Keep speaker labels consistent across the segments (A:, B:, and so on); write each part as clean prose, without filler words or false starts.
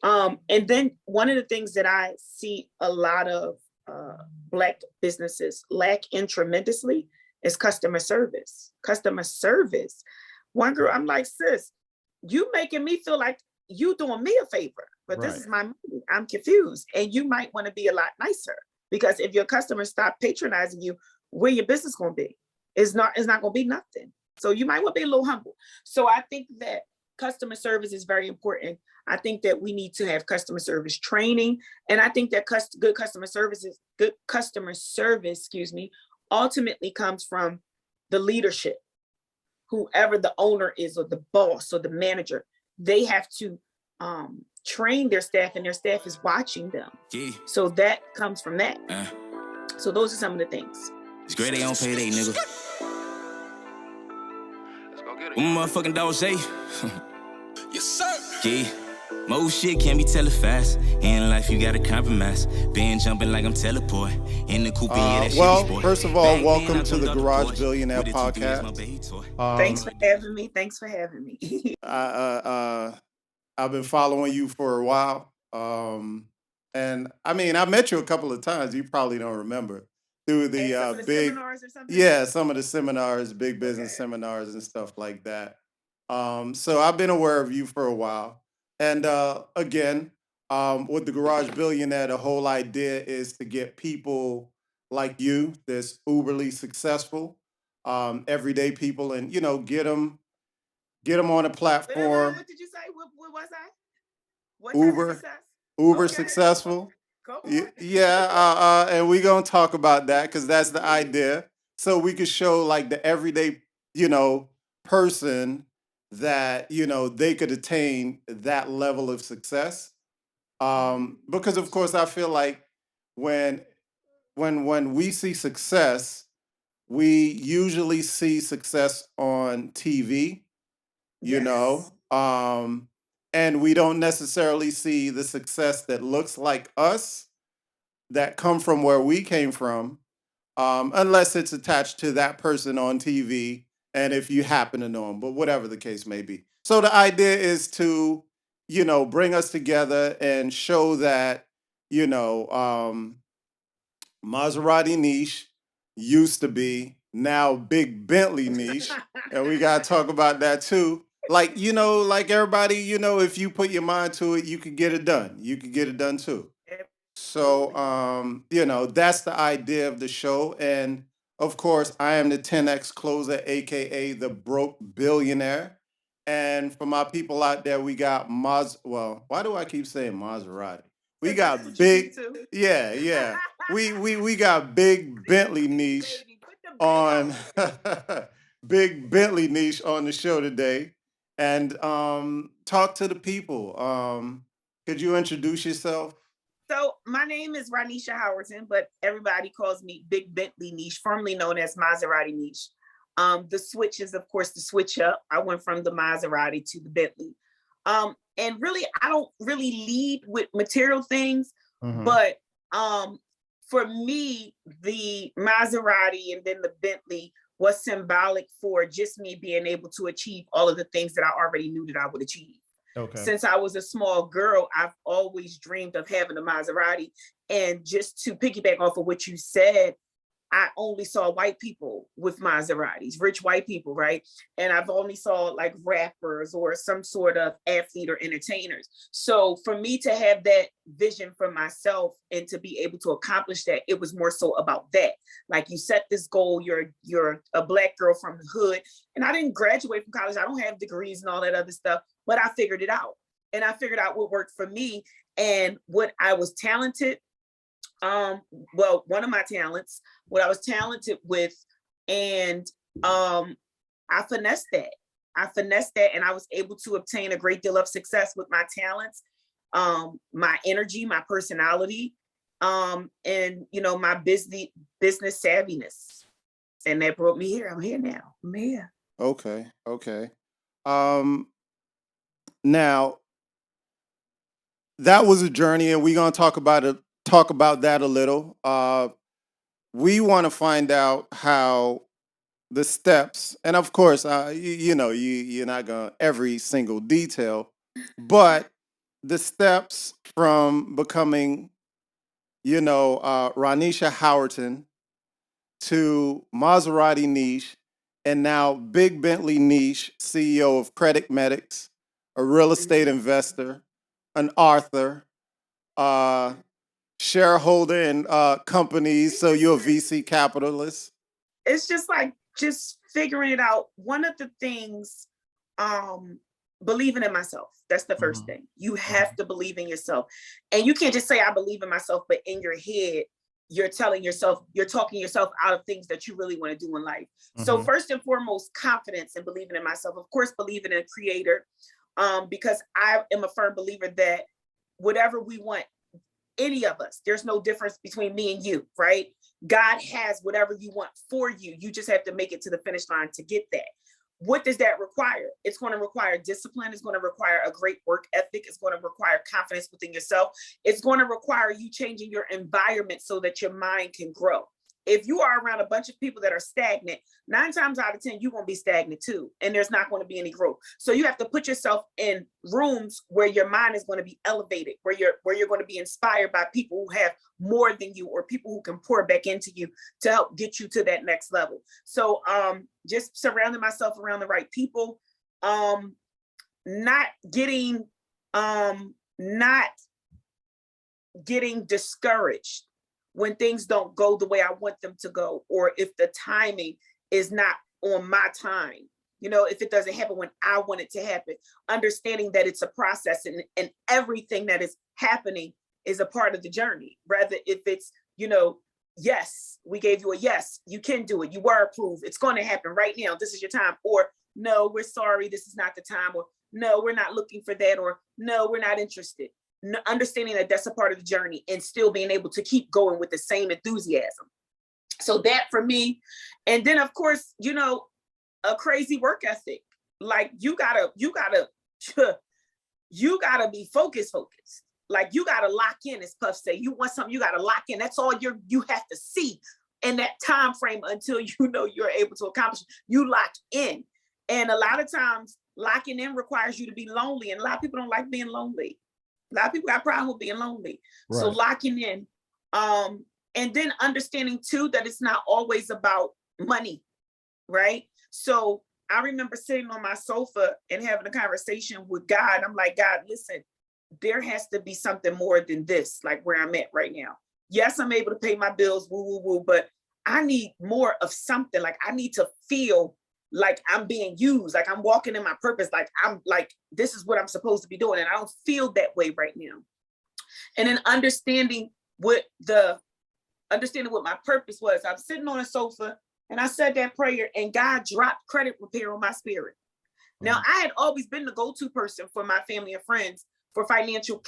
A: And then one of the things that I see a lot of Black businesses lack in tremendously is customer service. Customer service. One girl, I'm like, sis, you making me feel like you doing me a favor, but this is my money. I'm confused. And you might want to be a lot nicer, because if your customers stop patronizing you, where your business going to be? It's not going to be nothing. So you might want to be a little humble. So I think that customer service is very important. I think that we need to have customer service training. And I think that good customer service, ultimately comes from the leadership. Whoever the owner is, or the boss, or the manager, they have to train their staff, and their staff is watching them. Yeah. So that comes from that. So those are some of the things.
B: It's great they don't pay they nigga. What motherfucking dog say? Yes, sir. Yeah. Most shit can't be televised. In life, you gotta compromise. Been jumping like I'm teleport. In the coupe,
C: well, first of all, welcome to the Garage Billionaire Podcast.
A: Thanks for having me. Thanks for having me.
C: I've been following you for a while. And I mean, I met you a couple of times. You probably don't remember. Through the big seminars or something? Yeah, some of the seminars, big business seminars and stuff like that. So I've been aware of you for a while. And again, with the Garage Billionaire, the whole idea is to get people like you that's uberly successful, everyday people, and get them on a platform.
A: What did you say? What was I? What
C: Uber successful. Yeah, and we're gonna talk about that because that's the idea. So we could show like the everyday, person that they could attain that level of success. Because of course I feel like when we see success, we usually see success on TV, and we don't necessarily see the success that looks like us, that come from where we came from, unless it's attached to that person on TV, and if you happen to know them, but whatever the case may be. So the idea is to, bring us together and show that, Maserati Neesh used to be, now Big Bentley Neesh, and we got to talk about that too. Like, like everybody, if you put your mind to it, you could get it done. You could get it done too. So, that's the idea of the show. And of course, I am the 10X closer, AKA the broke billionaire. And for my people out there, we got why do I keep saying Maserati? We got big, yeah. We got Big Bentley Neesh on Big Bentley Neesh on the show today. And talk to the people. Could you introduce yourself?
A: So my name is Rhonesha Howerton, but everybody calls me Big Bentley Neesh, formerly known as Maserati Neesh. The switch is, of course, the switch up. I went from the Maserati to the Bentley. And really, I don't really lead with material things, but for me, the Maserati and then the Bentley was symbolic for just me being able to achieve all of the things that I already knew that I would achieve. Okay. Since I was a small girl, I've always dreamed of having a Maserati. And just to piggyback off of what you said, I only saw white people with Maseratis, rich white people, right? And I've only saw like rappers or some sort of athlete or entertainers. So for me to have that vision for myself and to be able to accomplish that, it was more so about that. Like, you set this goal, you're a Black girl from the hood, and I didn't graduate from college. I don't have degrees and all that other stuff, but I figured it out. And I figured out what worked for me and what I was talented. One of my talents, what I was talented with, and I finessed that. And I was able to obtain a great deal of success with my talents, my energy, my personality, and my business savviness. And that brought me here. I'm here now. I'm here.
C: Okay. Now that was a journey, and we're gonna talk about that a little. We want to find out how the steps, and of course, you're not gonna every single detail, but the steps from becoming, Rhonesha Howerton to Maserati Neesh, and now Big Bentley Neesh, CEO of Credit Medics, a real estate investor, an author, shareholder in companies. So you're a VC capitalist.
A: It's just like just figuring it out. One of the things, believing in myself. That's the first thing. You have to believe in yourself. And you can't just say, I believe in myself, but in your head, you're talking yourself out of things that you really want to do in life. So first and foremost, confidence and believing in myself. Of course, believing in a creator, because I am a firm believer that whatever we want, any of us, there's no difference between me and you, right? God has whatever you want for you. You just have to make it to the finish line to get that. What does that require? It's going to require discipline. It's going to require a great work ethic. It's going to require confidence within yourself. It's going to require you changing your environment so that your mind can grow. If you are around a bunch of people that are stagnant, 9 times out of 10, you're going to be stagnant too. And there's not going to be any growth. So you have to put yourself in rooms where your mind is going to be elevated, where you're going to be inspired by people who have more than you, or people who can pour back into you to help get you to that next level. So just surrounding myself around the right people, not getting discouraged when things don't go the way I want them to go, or if the timing is not on my time, if it doesn't happen when I want it to happen, understanding that it's a process, and everything that is happening is a part of the journey. Rather, if it's, yes, we gave you a yes, you can do it, you were approved, it's going to happen right now, this is your time, or no, we're sorry, this is not the time, or no, we're not looking for that, or no, we're not interested. Understanding that that's a part of the journey, and still being able to keep going with the same enthusiasm. So that for me. And then of course, a crazy work ethic. Like you gotta be focused. Like you gotta lock in, as Puff say. You want something, you gotta lock in. That's all you have to see in that time frame until you're able to accomplish. You lock in. And a lot of times locking in requires you to be lonely. And a lot of people don't like being lonely. A lot of people got a problem with being lonely. Right. So locking in. And then understanding too, that it's not always about money, right? So I remember sitting on my sofa and having a conversation with God. I'm like, God, listen, there has to be something more than this, like where I'm at right now. Yes, I'm able to pay my bills, but I need more of something. Like I need to feel like I'm being used, like I'm walking in my purpose, like I'm like, this is what I'm supposed to be doing. And I don't feel that way right now. And then understanding what my purpose was. I'm sitting on a sofa and I said that prayer, and God dropped credit repair on my spirit. Now, I had always been the go-to person for my family and friends for financial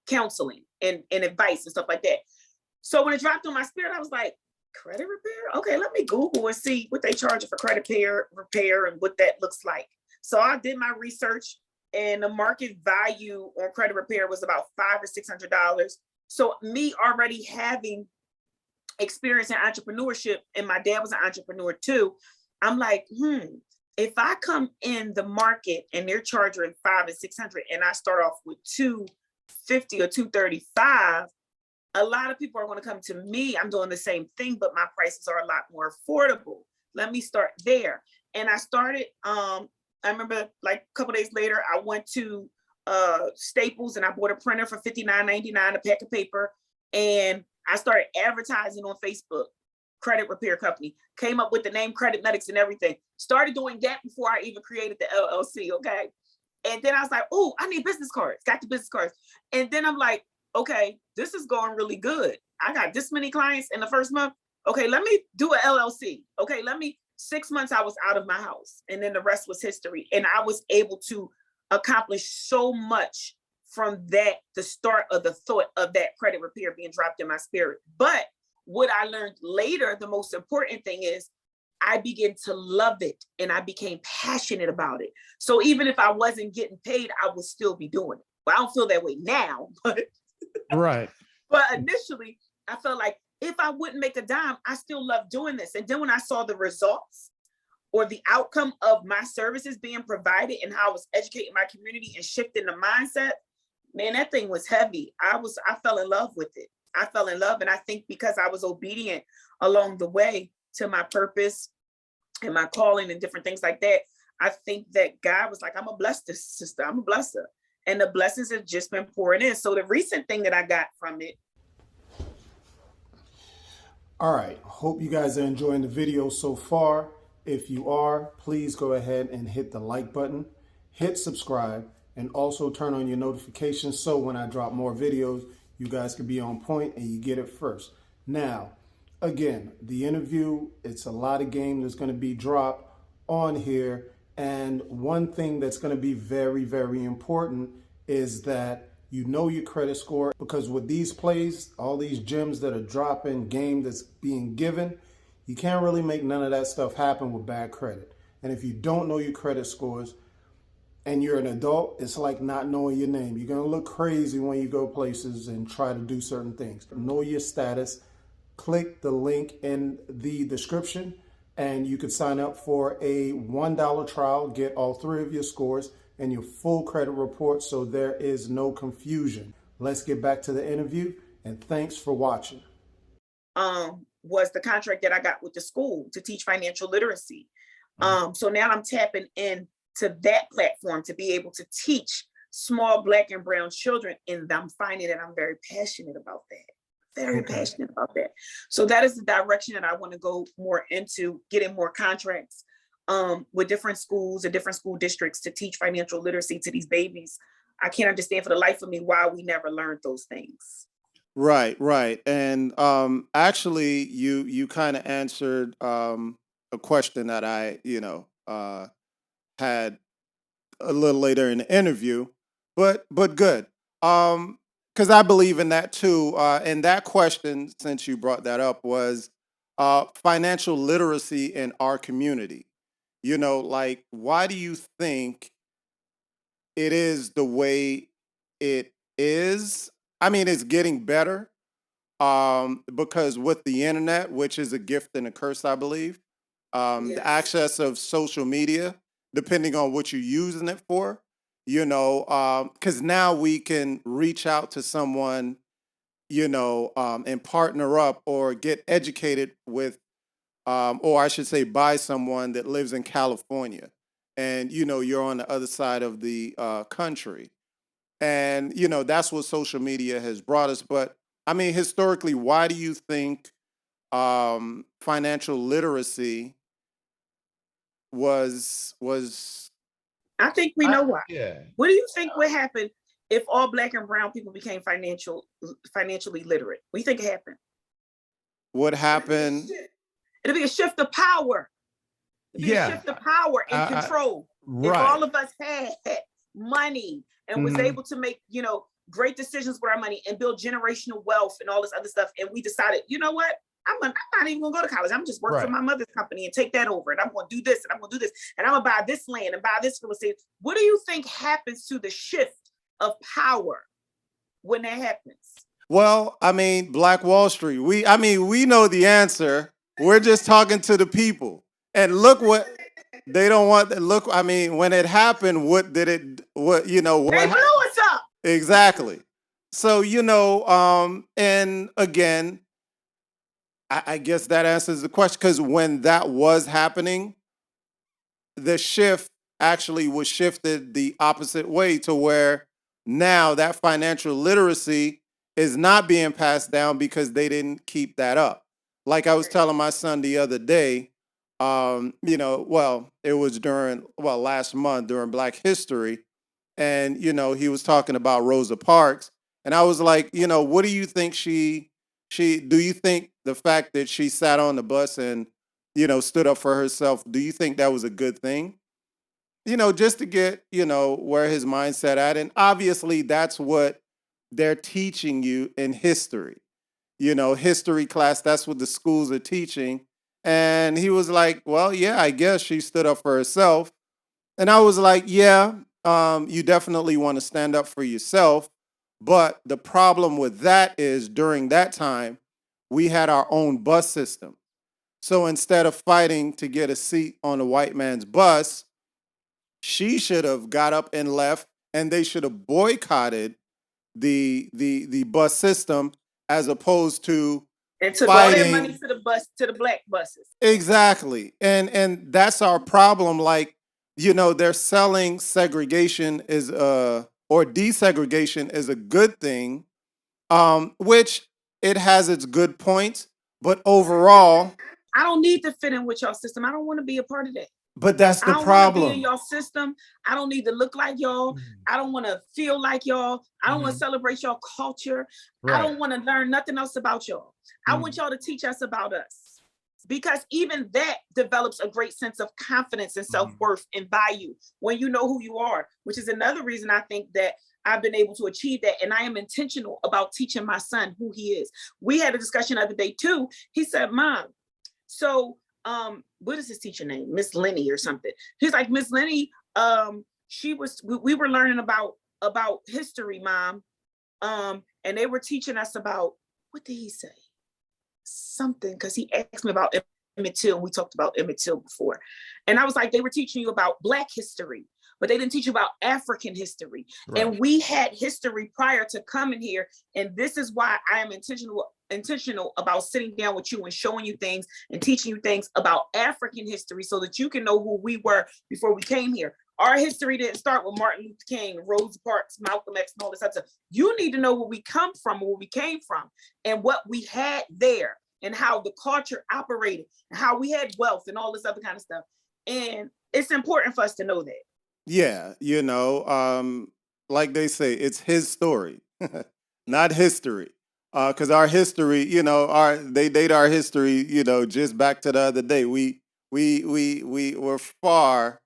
A: counseling and advice and stuff like that. So when it dropped on my spirit, I was like, credit repair? Okay, let me Google and see what they charge for credit repair and what that looks like. So I did my research, and the market value on credit repair was about $500 or $600. So me already having experience in entrepreneurship, and my dad was an entrepreneur too, I'm like, if I come in the market and they're charging $500 and $600, and I start off with $250 or $235, a lot of people are going to come to me. I'm doing the same thing, but my prices are a lot more affordable. Let me start there. And I started, I remember like a couple days later, I went to Staples and I bought a printer for $59.99, a pack of paper. And I started advertising on Facebook, credit repair company, came up with the name Credit Medics and everything. Started doing that before I even created the LLC, okay? And then I was like, oh, I need business cards, got the business cards. And then I'm like, okay, this is going really good. I got this many clients in the first month. Okay, let me do an LLC. Okay, 6 months I was out of my house, and then the rest was history. And I was able to accomplish so much from that, the start of the thought of that credit repair being dropped in my spirit. But what I learned later, the most important thing is I began to love it, and I became passionate about it. So even if I wasn't getting paid, I would still be doing it. Well, I don't feel that way now, but
D: right.
A: But initially, I felt like if I wouldn't make a dime, I still love doing this. And then when I saw the results or the outcome of my services being provided and how I was educating my community and shifting the mindset, Man, that thing was heavy. I fell in love with it. I fell in love. And I think because I was obedient along the way to my purpose and my calling and different things like that, I think that God was like, I'm gonna bless this sister. I'm gonna bless her. And the blessings have just been pouring in. So the recent thing that I got from it.
D: All right, hope you guys are enjoying the video so far. If you are, please go ahead and hit the like button, hit subscribe, and also turn on your notifications so when I drop more videos, you guys can be on point and you get it first. Now, again, the interview, it's a lot of game that's going to be dropped on here. And one thing that's going to be very, very important is that you know your credit score, because with these plays, all these gems that are dropping, game that's being given, you can't really make none of that stuff happen with bad credit. And if you don't know your credit scores and you're an adult, it's like not knowing your name. You're going to look crazy when you go places and try to do certain things. Know your status. Click the link in the description and you could sign up for a $1 trial, get all 3 of your scores and your full credit report so there is no confusion. Let's get back to the interview and thanks for watching.
A: Was the contract that I got with the school to teach financial literacy. So now I'm tapping in to that platform to be able to teach small Black and brown children. And I'm finding that I'm very passionate about that. Very passionate about that. So that is the direction that I want to go more into, getting more contracts with different schools and different school districts to teach financial literacy to these babies. I can't understand for the life of me why we never learned those things.
C: Right, right. And actually you kind of answered a question that I, had a little later in the interview, but good. Because I believe in that too. And that question, since you brought that up, was financial literacy in our community. Like, why do you think it is the way it is? I mean, it's getting better because with the internet, which is a gift and a curse, I believe, the
A: Yes.
C: access of social media, depending on what you're using it for, because now we can reach out to someone, and partner up or get educated with, or I should say, by someone that lives in California, and you're on the other side of the country, and that's what social media has brought us. But I mean, historically, why do you think financial literacy was
A: I think we know why.
E: Yeah.
A: What do you think would happen if all Black and brown people became financially literate? What do you think happened?
C: what happened?
A: It'll be a shift of power. It'll be a shift of power and control. If all of us had money and was able to make, great decisions with our money and build generational wealth and all this other stuff, and we decided, you know what? I'm not even gonna go to college. I'm just work for my mother's company and take that over. And I'm gonna do this and I'm gonna do this. And I'm gonna buy this land and buy this real estate. What do you think happens to the shift of power when that happens?
C: Well, I mean, Black Wall Street. We know the answer. We're just talking to the people. And look what they don't want. Look, I mean, when it happened, what did it? What
A: They blew us up.
C: Exactly. So and again, I guess that answers the question, because when that was happening, the shift actually was shifted the opposite way to where now that financial literacy is not being passed down because they didn't keep that up. Like I was telling my son the other day, it was last month during Black History, and he was talking about Rosa Parks, and I was like, what do you think do you think the fact that she sat on the bus and, stood up for herself, do you think that was a good thing? Just to get, where his mindset at. And obviously that's what they're teaching you in history. History class, that's what the schools are teaching. And he was like, well, yeah, I guess she stood up for herself. And I was like, yeah, you definitely want to stand up for yourself. But the problem with that is during that time, we had our own bus system. So instead of fighting to get a seat on a white man's bus, she should have got up and left, and they should have boycotted the bus system as opposed to
A: And took all their money
C: fighting.
A: to the bus, to the black buses.
C: Exactly. And that's our problem. Like, they're selling segregation is or desegregation is a good thing, which it has its good points, but overall,
A: I don't need to fit in with your system. I don't want to be a part of that.
C: but that's
A: I
C: the
A: don't want to be in
C: problem.
A: your system. I don't need to look like y'all. I don't want to feel like y'all. I don't want to celebrate your culture. I don't want to learn nothing else about y'all. I want y'all to teach us about us. Because even that develops a great sense of confidence and self-worth and value when you know who you are, which is another reason I think that I've been able to achieve that. And I am intentional about teaching my son who he is. We had a discussion the other day too. He said, Mom, so what is his teacher name? Miss Lenny or something. He's like, Miss Lenny, we were learning about history, Mom. And they were teaching us about, what did he say? Something, because he asked me about Emmett Till. We talked about Emmett Till before. And I was like, they were teaching you about Black history, but they didn't teach you about African history. Right. And we had history prior to coming here. And this is why I am intentional about sitting down with you and showing you things and teaching you things about African history so that you can know who we were before we came here. Our history didn't start with Martin Luther King, Rosa Parks, Malcolm X, and all this other stuff. You need to know where we come from, where we came from, and what we had there, and how the culture operated, and how we had wealth, and all this other kind of stuff. And it's important for us to know that.
C: Yeah, like they say, it's his story, not history. Because our history, they date our history, just back to the other day. We were far.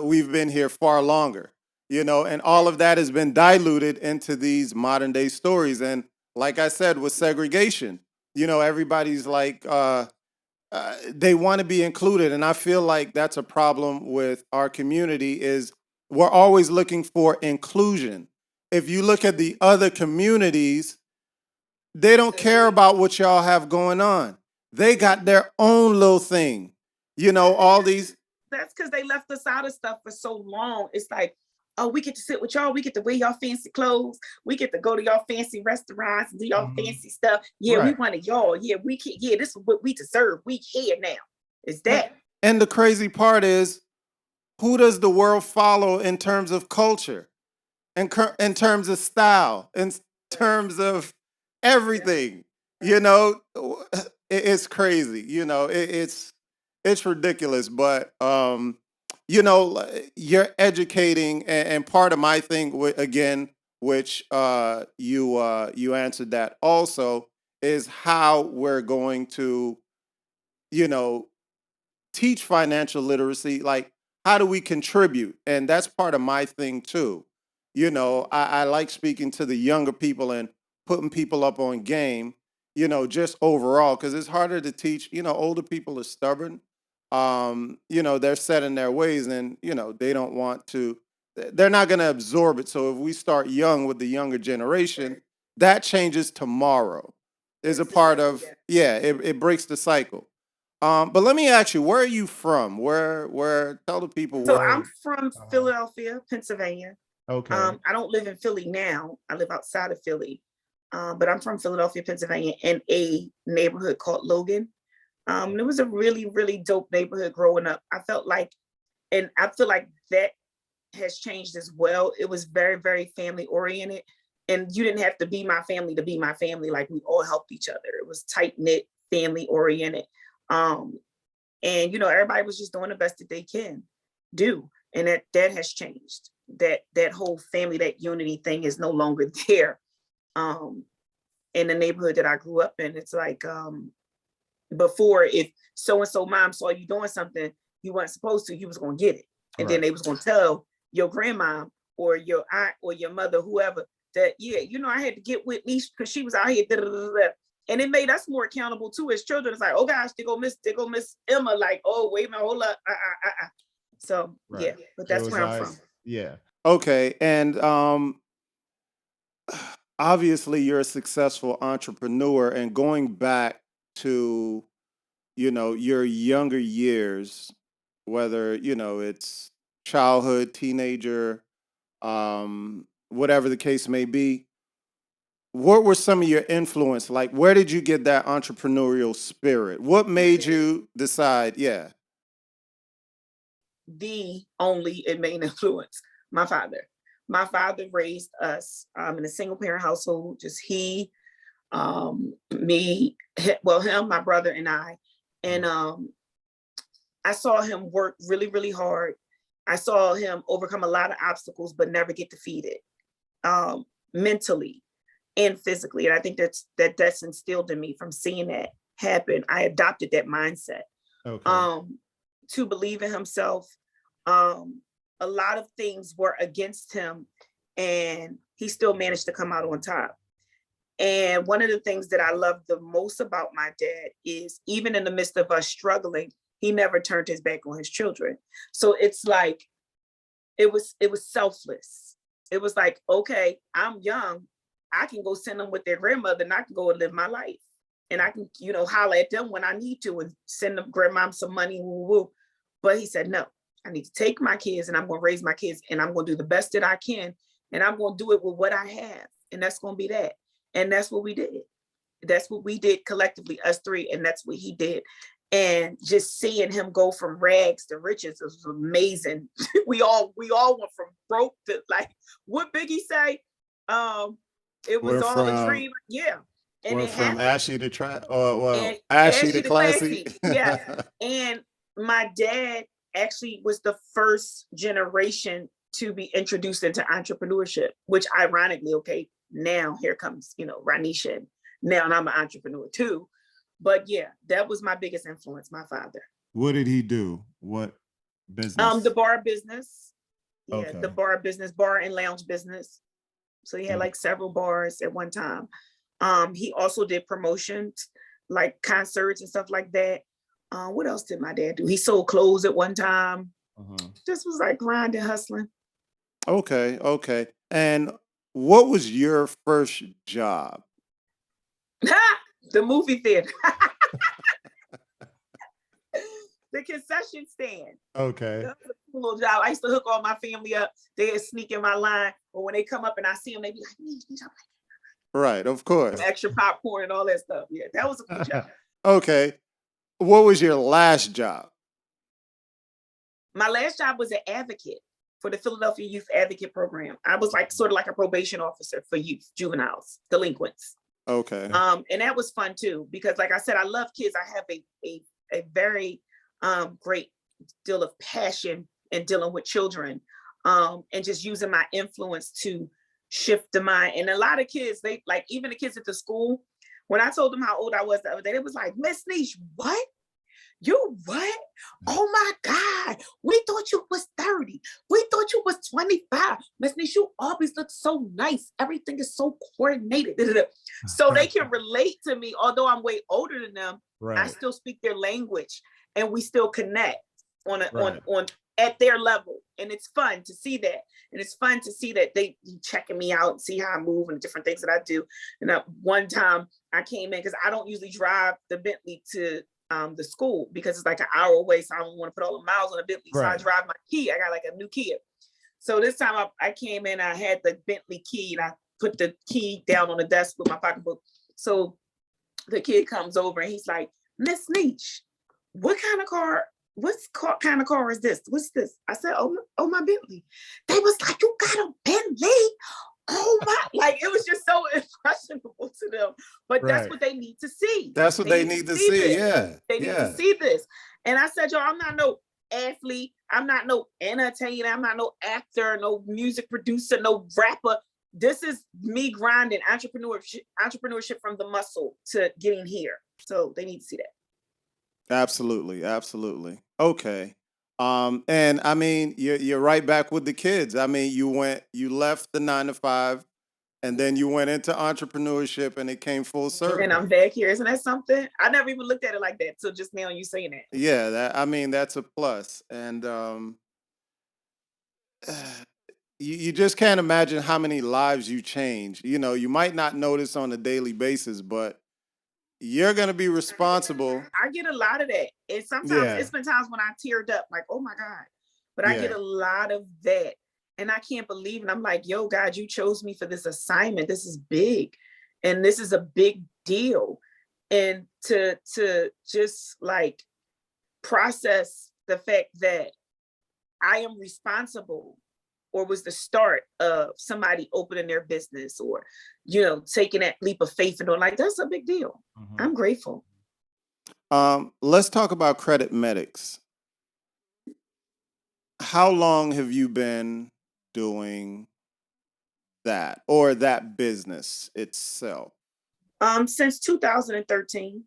C: We've been here far longer, and all of that has been diluted into these modern day stories. And like I said, with segregation, everybody's like, they want to be included. And I feel like that's a problem with our community is we're always looking for inclusion. If you look at the other communities, they don't care about what y'all have going on. They got their own little thing, all these.
A: That's because they left us out of stuff for so long. It's like, oh, we get to sit with y'all. We get to wear y'all fancy clothes. We get to go to y'all fancy restaurants and do y'all fancy stuff. Yeah, right. We wanted y'all. Yeah, we can. Yeah, this is what we deserve. We here now. It's that.
C: And the crazy part is, who does the world follow in terms of culture, in terms of style, in terms of everything? It's crazy. It's ridiculous. But you're educating, and part of my thing again, which you answered that also, is how we're going to teach financial literacy. Like, how do we contribute? And that's part of my thing too. I like speaking to the younger people and putting people up on game, just overall, because it's harder to teach. Older people are stubborn. They're set in their ways, and they don't want to. They're not going to absorb it. So if we start young with the younger generation, that changes tomorrow. Is a part of it breaks the cycle. But let me ask you, where are you from? Where? Tell the people.
A: So I'm from Philadelphia, Pennsylvania.
D: Okay.
A: I don't live in Philly now. I live outside of Philly, but I'm from Philadelphia, Pennsylvania, in a neighborhood called Logan. It was a really, really dope neighborhood growing up. I feel like that has changed as well. It was very, very family oriented, and you didn't have to be my family to be my family. Like, we all helped each other. It was tight knit, family oriented. And everybody was just doing the best that they can do. And that has changed. That whole family, that unity thing is no longer there. In the neighborhood that I grew up in, it's like, before, if so-and-so mom saw you doing something you weren't supposed to, you was going to get it. And then they was going to tell your grandma or your aunt or your mother, whoever, that, I had to get with Neesh because she was out here. And it made us more accountable too as children. It's like, oh gosh, they go miss Emma. Like, oh, wait a minute, hold up. So but that's where I'm from.
D: Yeah.
C: Okay. And obviously you're a successful entrepreneur, and going back to, your younger years, whether, it's childhood, teenager, whatever the case may be. What were some of your influence? Like, where did you get that entrepreneurial spirit? What made you decide, yeah?
A: The only and main influence, my father. My father raised us in a single parent household, just he, me, him, my brother, and I. And I saw him work really, really hard. I saw him overcome a lot of obstacles, but never get defeated, mentally and physically. And I think that's instilled in me from seeing that happen. I adopted that mindset.
C: Okay.
A: To believe in himself. A lot of things were against him, and he still managed to come out on top. And one of the things that I love the most about my dad is, even in the midst of us struggling, he never turned his back on his children. So it's like, it was selfless. It was like, okay, I'm young. I can go send them with their grandmother, and I can go and live my life. And I can, holler at them when I need to and send them grandmom some money. Woo, woo. But he said, no, I need to take my kids, and I'm going to raise my kids, and I'm going to do the best that I can. And I'm going to do it with what I have. And that's going to be that. And that's what we did. That's what we did collectively, us three. And that's what he did. And just seeing him go from rags to riches was amazing. we all went from broke to, like what Biggie say. It was all a dream. Yeah. And
C: we're
A: it
C: from
A: happened.
C: ashy to
A: And
C: ashy to classy.
A: Yeah. And my dad actually was the first generation to be introduced into entrepreneurship, which ironically, okay, now here comes, Rhonesha. Now I'm an entrepreneur too. But yeah, that was my biggest influence, my father.
C: What did he do? What business?
A: The bar business. Yeah,
C: Okay.
A: the bar business, bar and lounge business. So he had like several bars at one time. He also did promotions, like concerts and stuff like that. What else did my dad do? He sold clothes at one time. Just was like grinding, hustling.
C: Okay. And what was your first job?
A: The movie theater. The concession stand.
C: Okay.
A: That was a cool little job. I used to hook all my family up. They'd sneak in my line, but when they come up and I see them, they'd be like, Neesh. I'm like,
C: right, of course.
A: Extra popcorn and all that stuff. Yeah, that was a cool job.
C: Okay. What was your last job?
A: My last job was an advocate for the Philadelphia Youth Advocate Program. I was like sort of like a probation officer for youth, juveniles, delinquents.
C: Okay.
A: And that was fun too, because like I said, I love kids. I have a very great deal of passion in dealing with children, and just using my influence to shift the mind. And a lot of kids, they like, even the kids at the school, when I told them how old I was the other day, it was like, Miss Neesh, what? You what? Oh my God. We thought you was 30. We thought you was 25. Miss Neesh, you always look so nice. Everything is so coordinated. So they can relate to me, although I'm way older than them. Right. I still speak their language, and we still connect on at their level. And it's fun to see that. And it's fun to see that they checking me out and see how I move and the different things that I do. And one time I came in, because I don't usually drive the Bentley to the school, because it's like an hour away. So I don't want to put all the miles on the Bentley. Right. So I drive my Kia. I got like a new Kia. So this time I came in, I had the Bentley key, and I put the key down on the desk with my pocketbook. So the kid comes over and he's like, Miss Neesh, what kind of car is this? What's this? I said, oh, my Bentley. They was like, you got a Bentley? Oh my, like it was just so impressionable to them. But that's what they need to see.
C: That's what they need to see.
A: This.
C: Yeah.
A: They need to see this. And I said, I'm not no athlete. I'm not no entertainer. I'm not no actor, no music producer, no rapper. This is me grinding entrepreneurship from the muscle to getting here. So they need to see that.
C: Absolutely. Okay. And I mean, you're right back with the kids. I mean, you left the 9-to-5, and then you went into entrepreneurship, and it came full circle.
A: And I'm back here. Isn't that something? I never even looked at it like that. So just now you saying that.
C: Yeah, that's a plus. And you just can't imagine how many lives you change. You might not notice on a daily basis, but you're going to be responsible.
A: I get a lot of that. And sometimes it's been times when I teared up, like, oh my God. But I get a lot of that. and I can't believe it. I'm like, yo, God, you chose me for this assignment. This is big. And this is a big deal. And to just like process the fact that I am responsible, or was the start of somebody opening their business, or, taking that leap of faith, and like, that's a big deal. I'm grateful.
C: Let's talk about Credit Medics. How long have you been doing that, or that business itself?
A: Since 2013.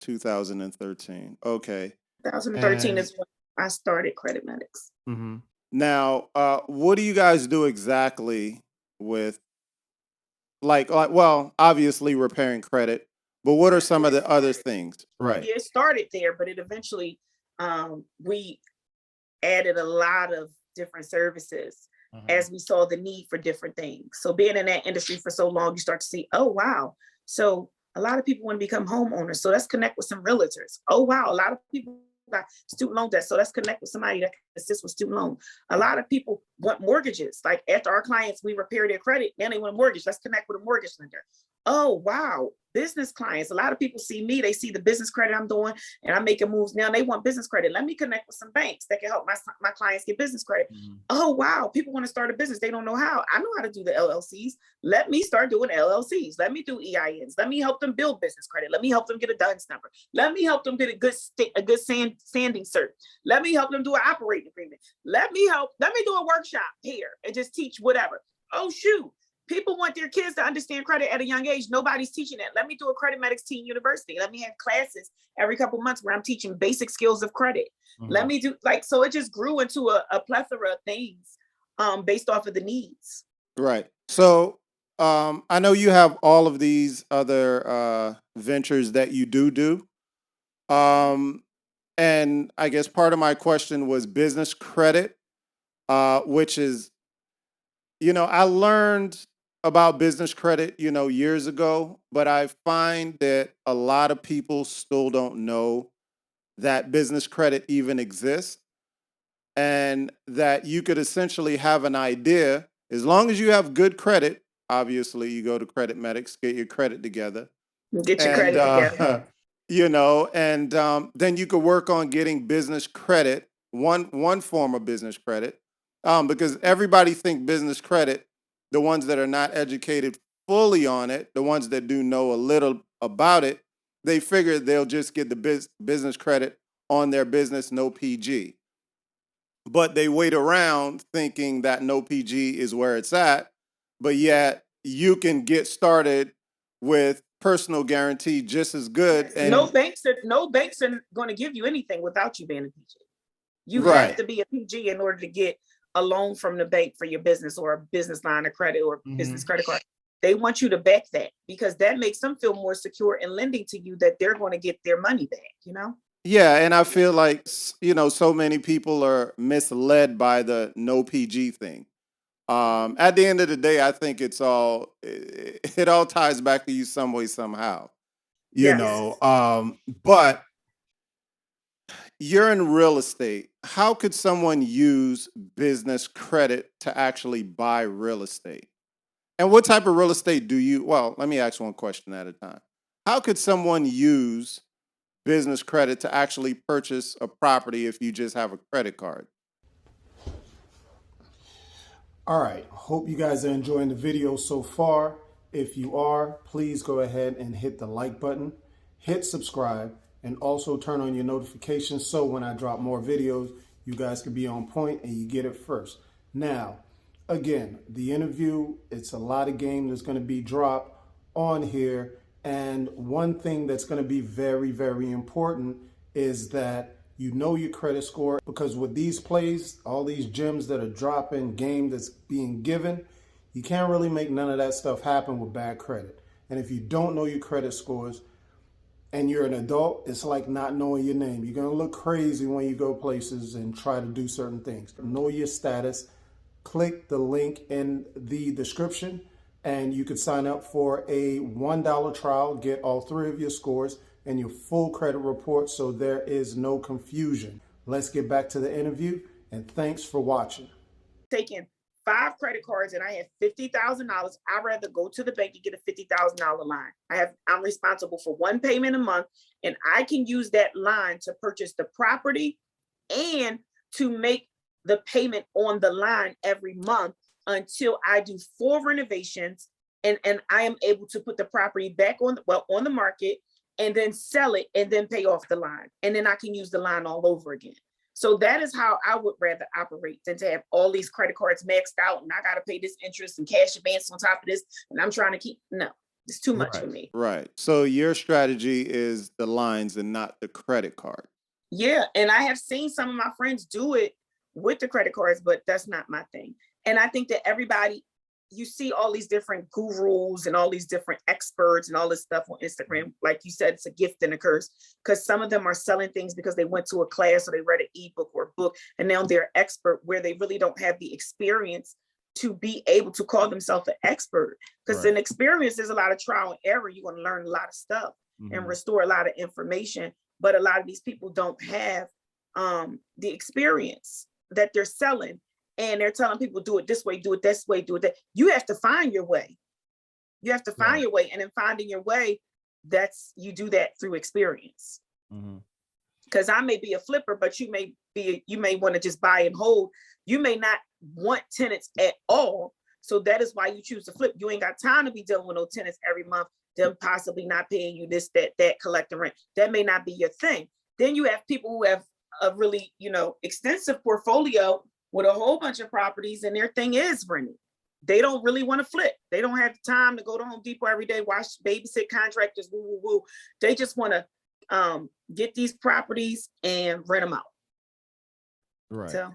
C: 2013. Okay.
A: 2013 is when I started Credit Medics.
C: Mm-hmm. Now, what do you guys do exactly with, well, obviously repairing credit, but what are some of the other things? Right.
A: Yeah, it started there, but it eventually, we added a lot of different services as we saw the need for different things. So being in that industry for so long, you start to see, oh, wow. So a lot of people want to become homeowners. So let's connect with some realtors. Oh, wow. A lot of people got student loan debt. So let's connect with somebody that can assist with student loan. A lot of people want mortgages. Like after our clients, we repair their credit, then they want a mortgage. Let's connect with a mortgage lender. Oh, wow. Business clients. A lot of people see me, they see the business credit I'm doing, and I'm making moves now. They want business credit. Let me connect with some banks that can help my clients get business credit. Oh, wow. People want to start a business. They don't know how. I know how to do the LLCs. Let me start doing LLCs. Let me do EINs. Let me help them build business credit. Let me help them get a DUNS number. Let me help them get a good sanding cert. Let me help them do an operating agreement. Let me do a workshop here and just teach whatever. Oh, shoot. People want their kids to understand credit at a young age. Nobody's teaching that. Let me do a Credit Medics Teen University. Let me have classes every couple of months where I'm teaching basic skills of credit. Let me do so it just grew into a plethora of things based off of the needs.
C: Right. So I know you have all of these other ventures that you do. And I guess part of my question was business credit, which is, I learned about business credit, years ago, but I find that a lot of people still don't know that business credit even exists, and that you could essentially have an idea, as long as you have good credit. Obviously, you go to Credit Medics, get your credit together.
A: Get your credit together.
C: Then you could work on getting business credit, one form of business credit, because everybody think business credit, the ones that are not educated fully on it, the ones that do know a little about it, they figure they'll just get the business credit on their business, no PG. But they wait around thinking that no PG is where it's at, but yet you can get started with personal guarantee just as good. And
A: no banks are going to give you anything without you being a PG. You have to be a PG in order to get a loan from the bank for your business, or a business line of credit, or business credit card. They want you to back that, because that makes them feel more secure in lending to you, that they're going to get their money back,
C: Yeah, and I feel like, so many people are misled by the no PG thing. At the end of the day, I think it all ties back to you some way, somehow. But you're in real estate. How could someone use business credit to actually buy real estate? And what type of real estate well, let me ask one question at a time. How could someone use business credit to actually purchase a property if you just have a credit card?
D: All right, hope you guys are enjoying the video so far. If you are, please go ahead and hit the like button, hit subscribe, and also turn on your notifications so when I drop more videos, you guys can be on point and you get it first. Now, again, the interview, it's a lot of game that's going to be dropped on here. And one thing that's going to be very, very important is that you know your credit score, because with these plays, all these gems that are dropping, game that's being given, you can't really make none of that stuff happen with bad credit. And if you don't know your credit scores and you're an adult, it's like not knowing your name. You're going to look crazy when you go places and try to do certain things. Know your status. Click the link in the description and you could sign up for a $1 trial, get all 3 of your scores and your full credit report so there is no confusion. Let's get back to the interview, and thanks for watching.
A: Taking 5 credit cards and I have $50,000, I'd rather go to the bank and get a $50,000 line. I'm responsible for one payment a month, and I can use that line to purchase the property and to make the payment on the line every month until I do 4 renovations, and I am able to put the property back on the market and then sell it and then pay off the line. And then I can use the line all over again. So that is how I would rather operate than to have all these credit cards maxed out and I got to pay this interest and cash advance on top of this. And I'm trying to keep, no, it's too much for me.
C: Right. So your strategy is the lines and not the credit card.
A: Yeah. And I have seen some of my friends do it with the credit cards, but that's not my thing. And I think that everybody, you see all these different gurus and all these different experts and all this stuff on Instagram. Like you said, it's a gift and a curse, because some of them are selling things because they went to a class or they read an ebook or a book, and now they're expert where they really don't have the experience to be able to call themselves an expert. Because in experience, there's a lot of trial and error. You're going to learn a lot of stuff and restore a lot of information. But a lot of these people don't have the experience that they're selling. And they're telling people, do it this way, do it this way, do it that. You have to find your way. You have to find your way. And in finding your way, you do that through experience. Because I may be a flipper, but you may want to just buy and hold. You may not want tenants at all. So that is why you choose to flip. You ain't got time to be dealing with no tenants every month, them possibly not paying you this, that, collecting rent. That may not be your thing. Then you have people who have a really, extensive portfolio with a whole bunch of properties, and their thing is renting. They don't really want to flip. They don't have time to go to Home Depot every day, watch babysit contractors, woo, woo, woo. They just want to get these properties and rent them out.
E: Right.
A: So,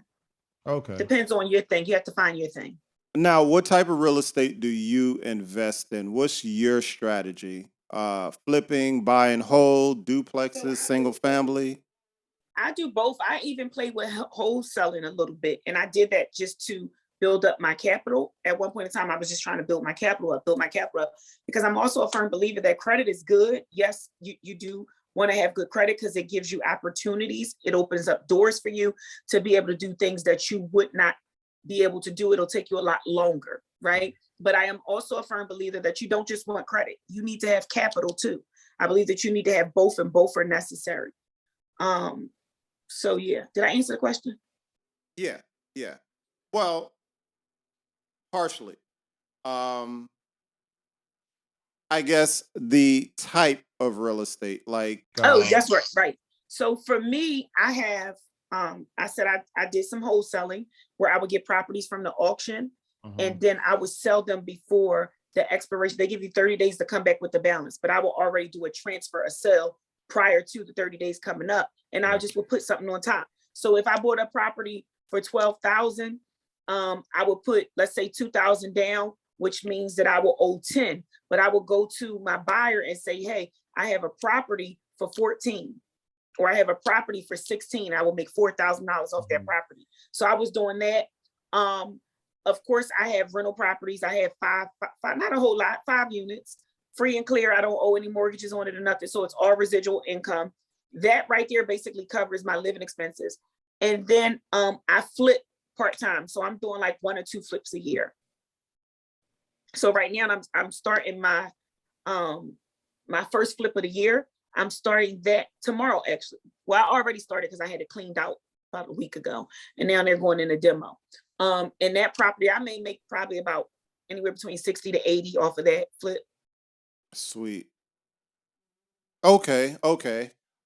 E: okay.
A: Depends on your thing. You have to find your thing.
C: Now, what type of real estate do you invest in? What's your strategy? Flipping, buy and hold, duplexes, single family?
A: I do both. I even play with wholesaling a little bit. And I did that just to build up my capital. At one point in time, I was just trying to build my capital up, because I'm also a firm believer that credit is good. Yes, you do want to have good credit because it gives you opportunities. It opens up doors for you to be able to do things that you would not be able to do. It'll take you a lot longer, right? But I am also a firm believer that you don't just want credit. You need to have capital too. I believe that you need to have both, and both are necessary. So yeah, did I answer the question?
C: Yeah. Well, partially. I guess the type of real estate, like
A: that's right. So for me, I have I said I did some wholesaling where I would get properties from the auction, and then I would sell them before the expiration. They give you 30 days to come back with the balance, but I will already do a transfer, a sale prior to the 30 days coming up, and I just would put something on top. So if I bought a property for $12,000, I would put, let's say, $2,000 down, which means that I will owe 10. But I will go to my buyer and say, hey, I have a property for 14, or I have a property for 16. I will make $4,000 off that property. So I was doing that. Of course, I have rental properties. I have five, not a whole lot, 5 units, free and clear. I don't owe any mortgages on it or nothing. So it's all residual income. That right there basically covers my living expenses. And then I flip part-time. So I'm doing like 1 or 2 flips a year. So right now I'm starting my my first flip of the year. I'm starting that tomorrow, actually. Well, I already started because I had it cleaned out about a week ago, and now they're going in a demo. And that property, I may make probably about anywhere between 60 to 80 off of that flip.
C: Sweet. Okay.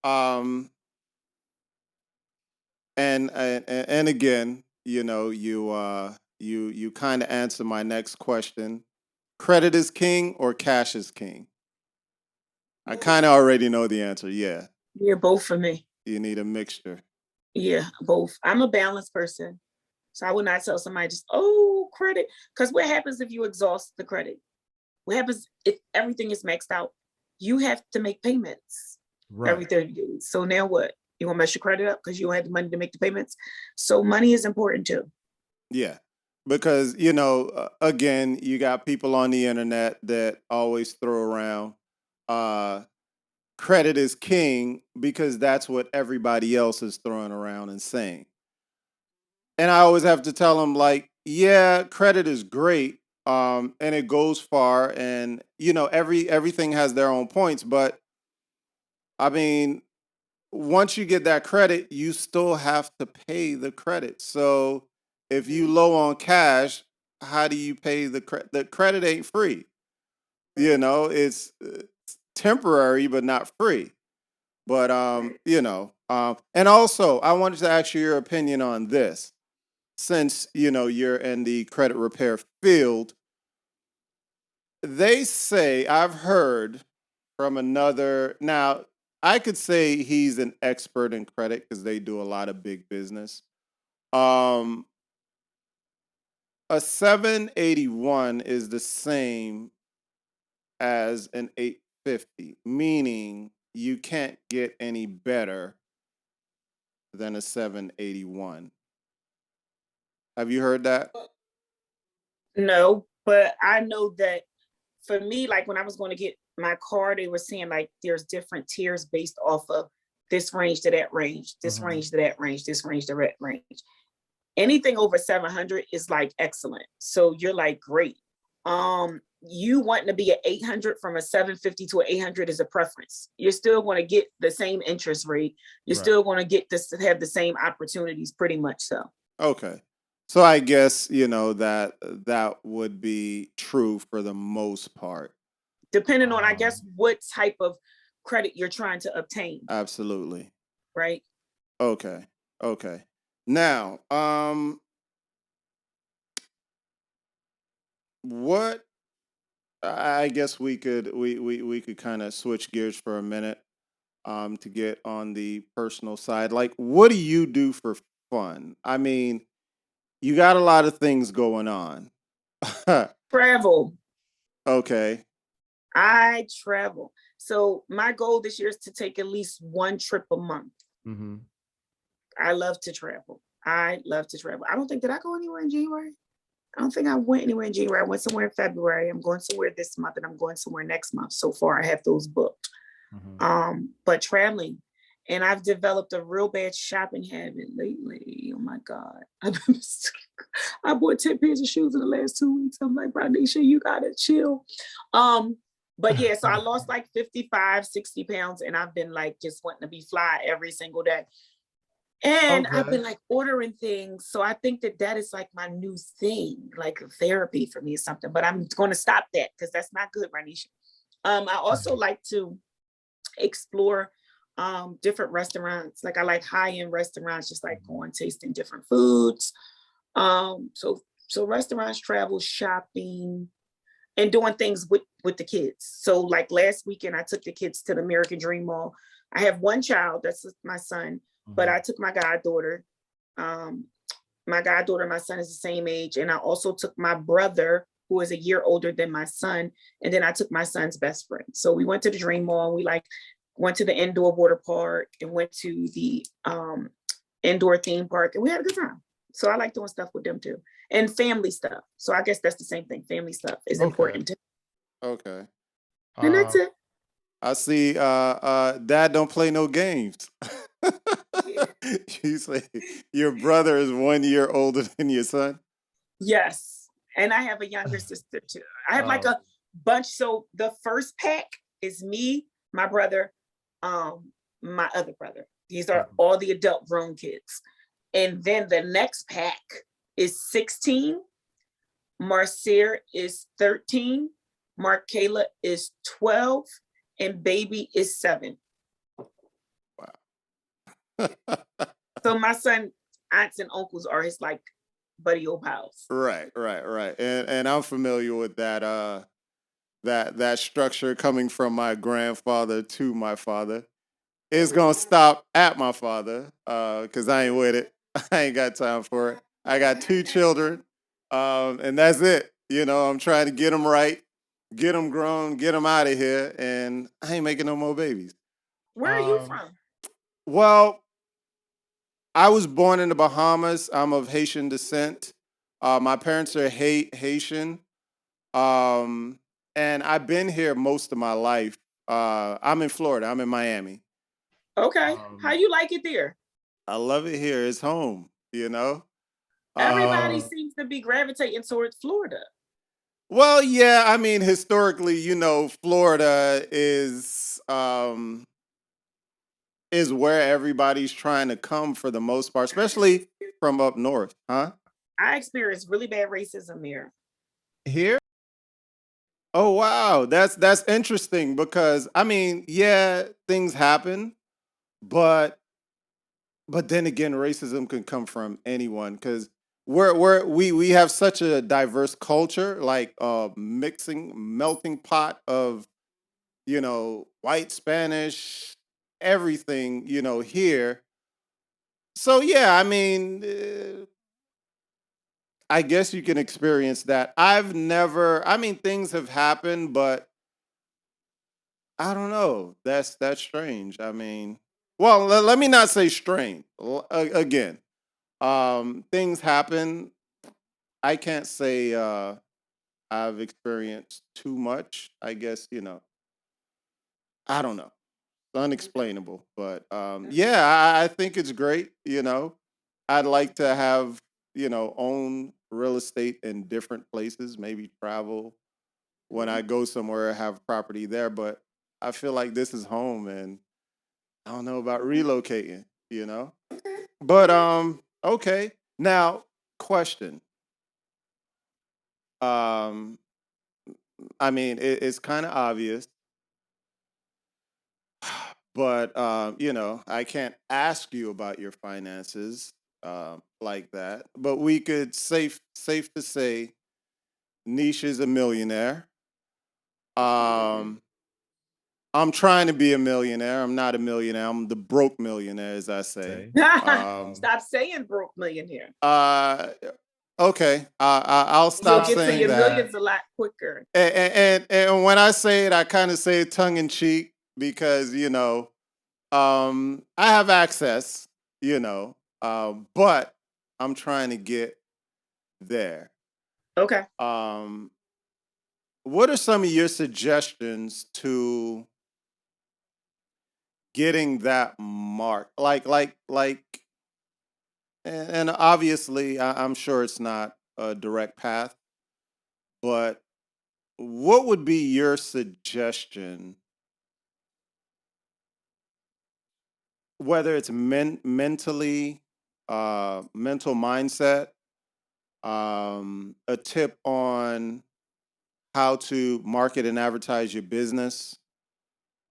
C: And again, you kind of answer my next question. Credit is king or cash is king? I kind of already know the answer. Yeah.
A: Yeah, both for me.
C: You need a mixture.
A: Yeah, both. I'm a balanced person. So I would not tell somebody just, credit. Because what happens if you exhaust the credit? What happens if everything is maxed out? You have to make payments every 30 days. So now what? You want to mess your credit up because you don't have the money to make the payments? So money is important too.
C: Yeah. Because, again, you got people on the internet that always throw around credit is king because that's what everybody else is throwing around and saying. And I always have to tell them, like, yeah, credit is great. And it goes far, and everything has their own points, but I mean, once you get that credit, you still have to pay the credit. So if you low on cash, how do you pay the credit? The credit ain't free. It's temporary, but not free. But and also I wanted to ask you your opinion on this. Since you're in the credit repair field, they say I've heard from another. Now, I could say he's an expert in credit because they do a lot of big business. Um, a 781 is the same as an 850, meaning you can't get any better than a 781. Have you heard that?
A: No, but I know that for me, like when I was going to get my car, they were saying like there's different tiers based off of this range to that range, this range to that range, this range to that range. Anything over 700 is like excellent. So you're like, great. You wanting to be at 800 from a 750 to an 800 is a preference. You're still going to get the same interest rate. You're
E: Right.
A: still going to get this to have the same opportunities, pretty much so.
C: Okay. So I guess, that would be true for the most part.
A: Depending on, I guess, what type of credit you're trying to obtain,
C: Absolutely.
A: right?
C: Okay. Okay. Now, what I guess we could kind of switch gears for a minute to get on the personal side. Like, what do you do for fun? I mean, you got a lot of things going on.
A: Travel.
C: Okay.
A: I travel. So my goal this year is to take at least one trip a month.
E: Mm-hmm.
A: I love to travel. I love to travel. I don't think, did I go anywhere in January? I don't think I went anywhere in January. I went somewhere in February. I'm going somewhere this month, and I'm going somewhere next month. So far, I have those booked. But traveling, and I've developed a real bad shopping habit lately. Oh my God. I bought 10 pairs of shoes in the last 2 weeks. I'm like, Rhonesha, you gotta chill. But yeah, so I lost like 55, 60 pounds, and I've been like just wanting to be fly every single day. And I've been like ordering things. So I think that is like my new thing, like therapy for me or something. But I'm going to stop that because that's not good, Rhonesha. I also like to explore different restaurants. Like I like high-end restaurants, just like going tasting different foods. So restaurants, travel, shopping, and doing things with the kids. So like last weekend, I took the kids to the American Dream Mall. I have one child, that's my son, but I took my goddaughter. My goddaughter, my son is the same age. And I also took my brother, who is a year older than my son. And then I took my son's best friend. So we went to the Dream Mall, and we like went to the indoor water park and went to the indoor theme park, and we had a good time. So I like doing stuff with them too, and family stuff. So I guess that's the same thing. Family stuff is important too.
C: Okay.
A: And that's it.
C: I see Dad don't play no games. You say your brother is 1 year older than your son?
A: Yes. And I have a younger sister too. I have like a bunch. So the first pack is me, my brother, my other brother. These are all the adult grown kids. And then the next pack is 16. Marcia is 13. Markayla is 12. And baby is 7.
C: Wow.
A: So my son, aunts and uncles are his like buddy old pals.
C: Right. And I'm familiar with that that structure coming from my grandfather to my father. It's gonna stop at my father, because I ain't with it. I ain't got time for it. I got 2 children, and that's it. I'm trying to get them right, get them grown, get them out of here, and I ain't making no more babies.
A: Where are you from?
C: Well, I was born in the Bahamas. I'm of Haitian descent. My parents are Haitian, and I've been here most of my life. I'm in Florida. I'm in Miami.
A: Okay. How you like it there?
C: I love it here. It's home.
A: Everybody seems seems to be gravitating towards Florida.
C: Well, yeah, I mean, historically, Florida is where everybody's trying to come for the most part, especially from up north, huh?
A: I experienced really bad racism there.
E: Here?
C: Oh wow, that's interesting because I mean, yeah, things happen, but then again, racism can come from anyone because we have such a diverse culture, like melting pot of white, Spanish, everything here. So yeah, I mean, I guess you can experience that. I've never. I mean, things have happened, but I don't know. That's strange. I mean, well, let me not say strange. Again, things happen. I can't say I've experienced too much. I guess I don't know. Unexplainable, but yeah, I think it's great. I'd like to have own real estate in different places. Maybe travel when I go somewhere, have property there. But I feel like this is home, and I don't know about relocating, But okay. Now, question. Um, I mean, it's kind of obvious, but I can't ask you about your finances like that. But we could safe to say, Niche is a millionaire. Um, I'm trying to be a millionaire. I'm not a millionaire. I'm the broke millionaire, as I say.
A: Stop saying broke millionaire.
C: Uh, okay. I'll
A: You'll
C: stop
A: get to
C: saying
A: your
C: that.
A: millions a lot quicker.
C: And when I say it, I kind of say it tongue in cheek because I have access, but I'm trying to get there.
A: Okay.
C: What are some of your suggestions to getting that mark? And obviously, I'm sure it's not a direct path, but what would be your suggestion, whether it's mentally, mental mindset, a tip on how to market and advertise your business,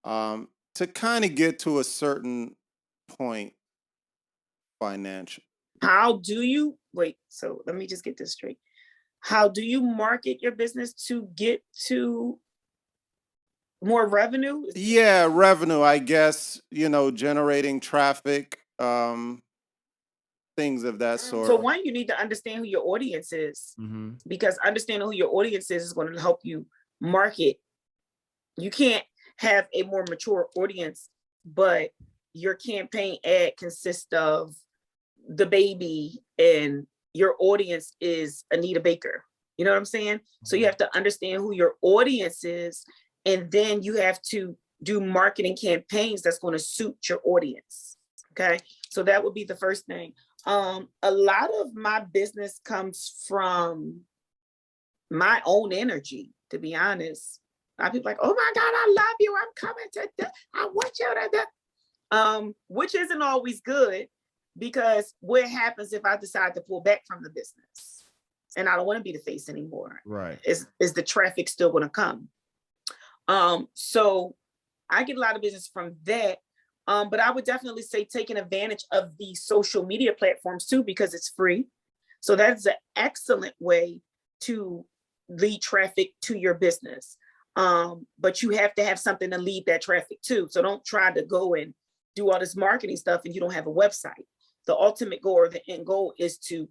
C: to kind of get to a certain point financial?
A: How do you wait? So let me just get this straight. How do you market your business to get to more revenue?
C: Yeah, revenue, I guess, generating traffic, things of that
A: So
C: sort.
A: one, you need to understand who your audience is,
E: Mm-hmm.
A: because understanding who your audience is going to help you market. You can't have a more mature audience, but your campaign ad consists of the baby and your audience is Anita Baker. You know what I'm saying? So you have to understand who your audience is, and then you have to do marketing campaigns that's going to suit your audience. Okay. So that would be the first thing. A lot of my business comes from my own energy, to be honest. A lot of people are like, oh my God, I love you. I'm coming to, I want you to, which isn't always good, because what happens if I decide to pull back from the business and I don't want to be the face anymore?
E: Right.
A: Is the traffic still going to come? So I get a lot of business from that. But I would definitely say taking advantage of the social media platforms too, because it's free. So that's an excellent way to lead traffic to your business. But you have to have something to lead that traffic to. So don't try to go and do all this marketing stuff and you don't have a website. The ultimate goal or the end goal is to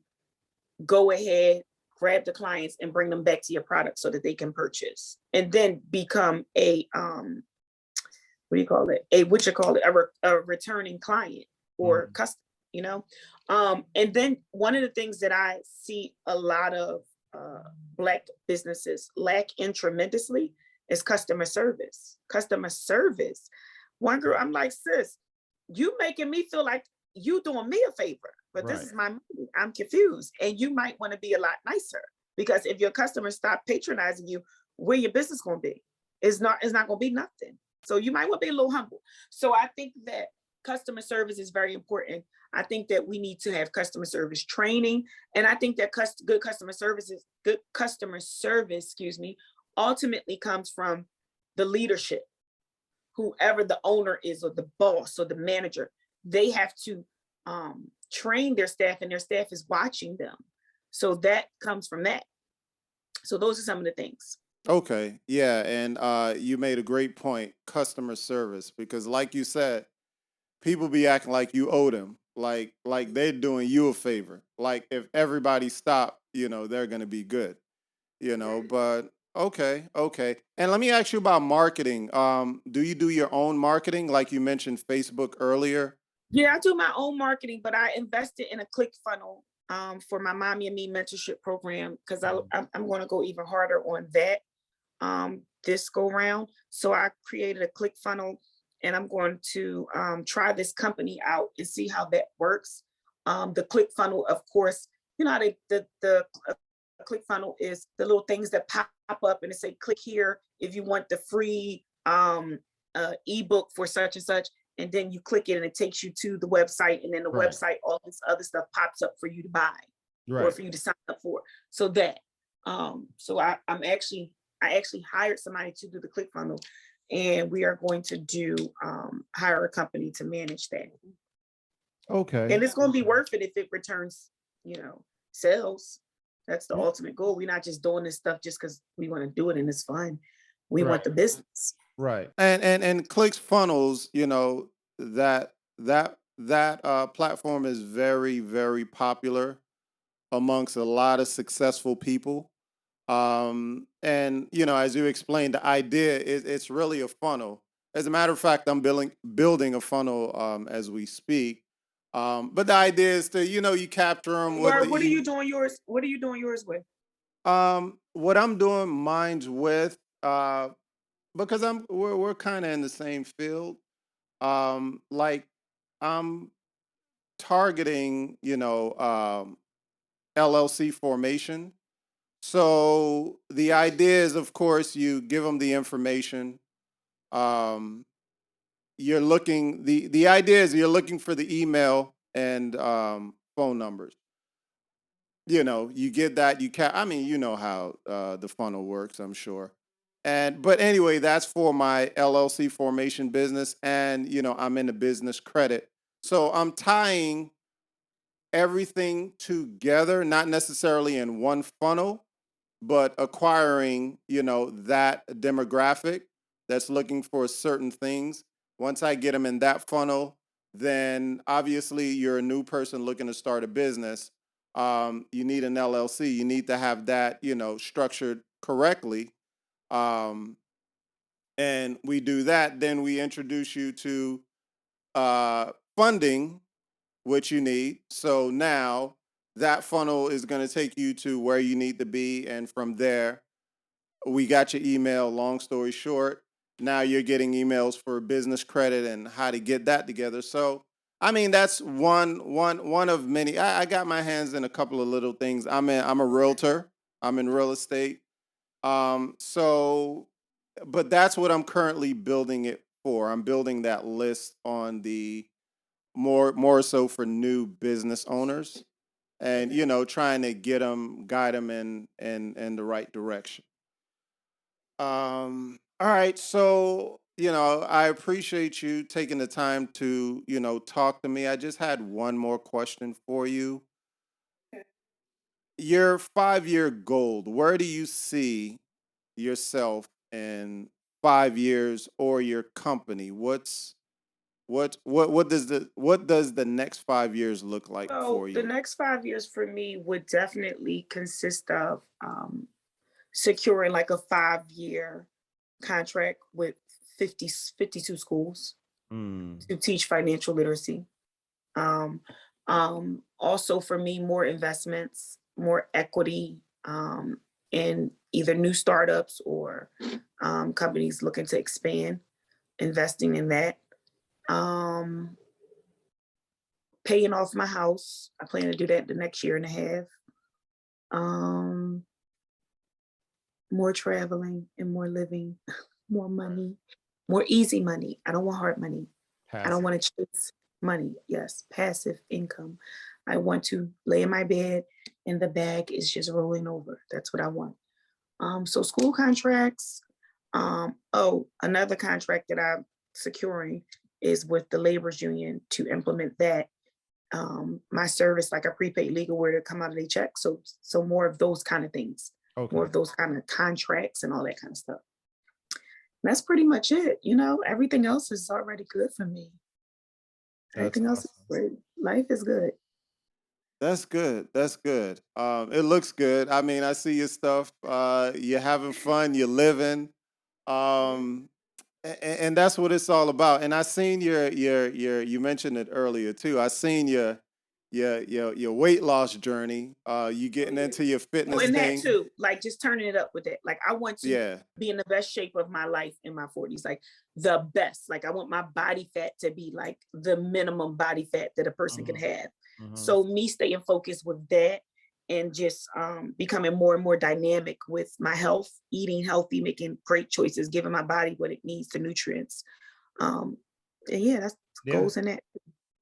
A: go ahead, grab the clients and bring them back to your product so that they can purchase, and then become a what do you call it? A returning client or customer, and then one of the things that I see a lot of Black businesses lack in tremendously is customer service. One girl, I'm like, sis, you making me feel like you doing me a favor. but this
E: Right.
A: is my money. I'm confused. And you might want to be a lot nicer, because if your customers stop patronizing you, where your business going to be? It's not going to be nothing. So you might want to be a little humble. So I think that customer service is very important. I think that we need to have customer service training. And I think that good customer service, excuse me, ultimately comes from the leadership. Whoever the owner is, or the boss, or the manager, they have to train their staff, and their staff is watching them. So that comes from that. So those are some of the things.
C: Okay, yeah, and you made a great point, customer service, because like you said, people be acting like you owe them, like they're doing you a favor. Like if everybody stopped, they're gonna be good, But okay, okay. And let me ask you about marketing. Do you do your own marketing, like you mentioned Facebook earlier?
A: Yeah, I do my own marketing, but I invested in a click funnel for my Mommy and Me mentorship program, because I'm going to go even harder on that this go round. So I created a click funnel, and I'm going to try this company out and see how that works. The click funnel, of course, how the click funnel is the little things that pop up and it say click here if you want the free ebook for such and such, and then you click it and it takes you to the website, and then the
E: Right.
A: website, all this other stuff pops up for you to buy or
E: Right.
A: for you to sign up for. So that so I actually hired somebody to do the click funnel, and we are going to do hire a company to manage that.
E: Okay.
A: And it's going to be worth it if it returns, sales. That's the
E: Yeah.
A: ultimate goal. We're not just doing this stuff just because we want to do it and it's fun. We
E: Right.
A: want the business.
E: Right.
C: And clicks funnels, that platform is very, very popular amongst a lot of successful people. And as you explained, the idea is it's really a funnel. As a matter of fact, I'm building a funnel as we speak. But the idea is to, you capture them with
A: Or
C: the
A: what are you doing yours? What are you doing yours with?
C: what I'm doing mine's with because we're kind of in the same field. Like I'm targeting, LLC formation. So the idea is, of course, you give them the information. Um, the idea is you're looking for the email and phone numbers. You get that. I mean, you know how the funnel works, I'm sure. But anyway, that's for my LLC formation business, and I'm in the business credit, so I'm tying everything together, not necessarily in one funnel, but acquiring, that demographic that's looking for certain things. Once I get them in that funnel, then obviously you're a new person looking to start a business. You need an LLC. You need to have that, structured correctly. Um, and we do that. Then we introduce you to funding, which you need. So now that funnel is going to take you to where you need to be. And from there, we got your email. Long story short, now you're getting emails for business credit and how to get that together. So, I mean, that's one of many. I got my hands in a couple of little things. I'm a realtor. I'm in real estate. So, but that's what I'm currently building it for. I'm building that list on the more so for new business owners, and trying to guide them in the right direction. All right, so I appreciate you taking the time to talk to me. I just had one more question for you. Your 5-year goal, where do you see yourself in 5 years, or your company? What does the next 5 years look like
A: So
C: for
A: the
C: you?
A: next 5 years for me would definitely consist of securing like a 5-year contract with 52 schools
E: Mm.
A: to teach financial literacy. Um, Also for me, more investments, more equity in either new startups or companies looking to expand, investing in that. Um, paying off my house. I plan to do that the next year and a half. More traveling and more living, more money, more easy money. I don't want hard money. I don't want to chase money. Yes, passive income. I want to lay in my bed and the bag is just rolling over. That's what I want. So school contracts. Another contract that I'm securing is with the laborers union to implement that. My service, like a prepaid legal where to come out of their check. So more of those kind of things.
E: Okay.
A: More of those kind of contracts and all that kind of stuff. And that's pretty much it. Everything else is already good for me. Everything else is great. Life is good.
C: That's good. That's good. It looks good. I mean, I see your stuff. You're having fun. You're living, and that's what it's all about. And I seen your you mentioned it earlier too. I seen your weight loss journey. You getting into your fitness
A: And that
C: thing.
A: too, like just turning it up with it. Like I want to
C: Yeah.
A: be in the best shape of my life in my 40s, like the best. Like I want my body fat to be like the minimum body fat that a person can have. So me staying focused with that and just becoming more and more dynamic with my health, eating healthy, making great choices, giving my body what it needs, the nutrients. And yeah, that's goes in that.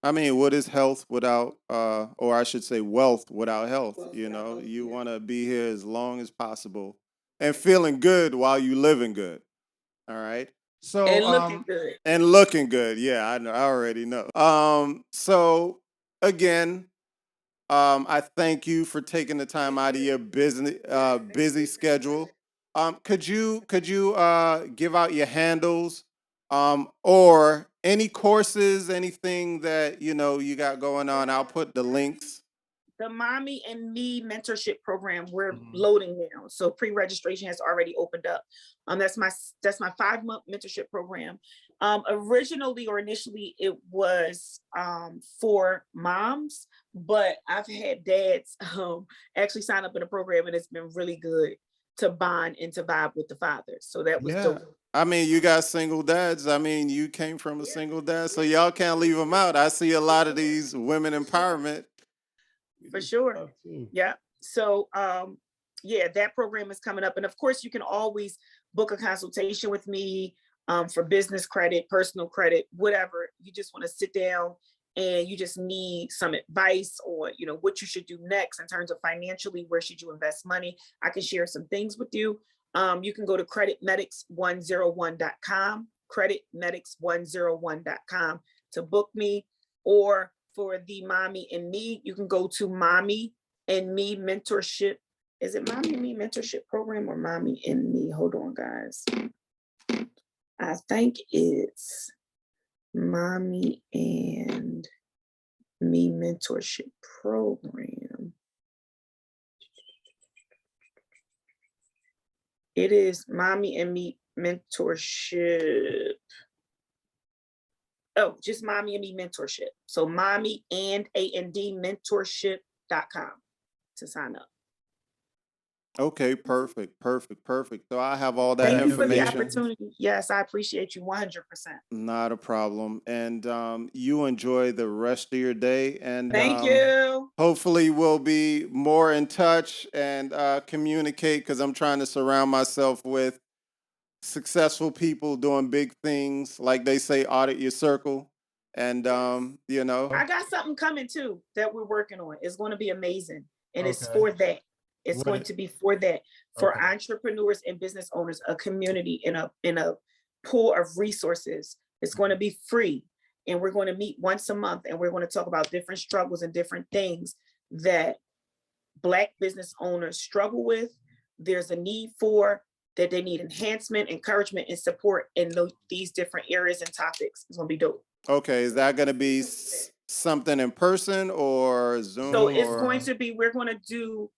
C: I mean, what is health without, or I should say, wealth without health? You want to be here as long as possible and feeling good while you living good. All right. So
A: And looking good.
C: And looking good. Yeah, I know. I already know. So again, I thank you for taking the time out of your busy schedule. Could you give out your handles, or any courses, anything that you got going on? I'll put the links.
A: The Mommy and Me mentorship program, we're loading now. So pre-registration has already opened up. That's my 5-month mentorship program. Originally or initially it was for moms, but I've had dads actually sign up in the program, and it's been really good to bond and to vibe with the fathers. So that was dope.
C: I mean, you got single dads. I mean, you came from a single dad, so y'all can't leave them out. I see a lot of these women empowerment.
A: For sure. Yeah. So that program is coming up. And of course, you can always book a consultation with me for business credit, personal credit, whatever. You just want to sit down and you just need some advice or, what you should do next in terms of financially, where should you invest money? I can share some things with you. You can go to creditmedics101.com, creditmedics101.com to book me, or for the Mommy and Me, you can go to Mommy and Me Mentorship. Is it Mommy and Me Mentorship Program or Mommy and Me? Hold on, guys. I think it's Mommy and Me Mentorship Program. It is Mommy and Me Mentorship. Oh, just Mommy and Me Mentorship. So Mommy and A&D Mentorship.com to sign up.
C: Okay, perfect. So I have all that
A: Thank you
C: information.
A: for the opportunity. Yes, I appreciate you 100%.
C: Not a problem. And you enjoy the rest of your day. And
A: thank you.
C: Hopefully we'll be more in touch and communicate, because I'm trying to surround myself with successful people doing big things. Like they say, audit your circle. And, I
A: got something coming too that we're working on. It's going to be amazing. And it's for that. It's going to be for that, for entrepreneurs and business owners, a community in a pool of resources. It's going to be free. And we're going to meet once a month, and we're going to talk about different struggles and different things that Black business owners struggle with. There's a need for, that they need enhancement, encouragement, and support in these different areas and topics. It's going to be dope.
C: Okay, is that going to be something in person or Zoom?
A: So it's going to be, we're going to do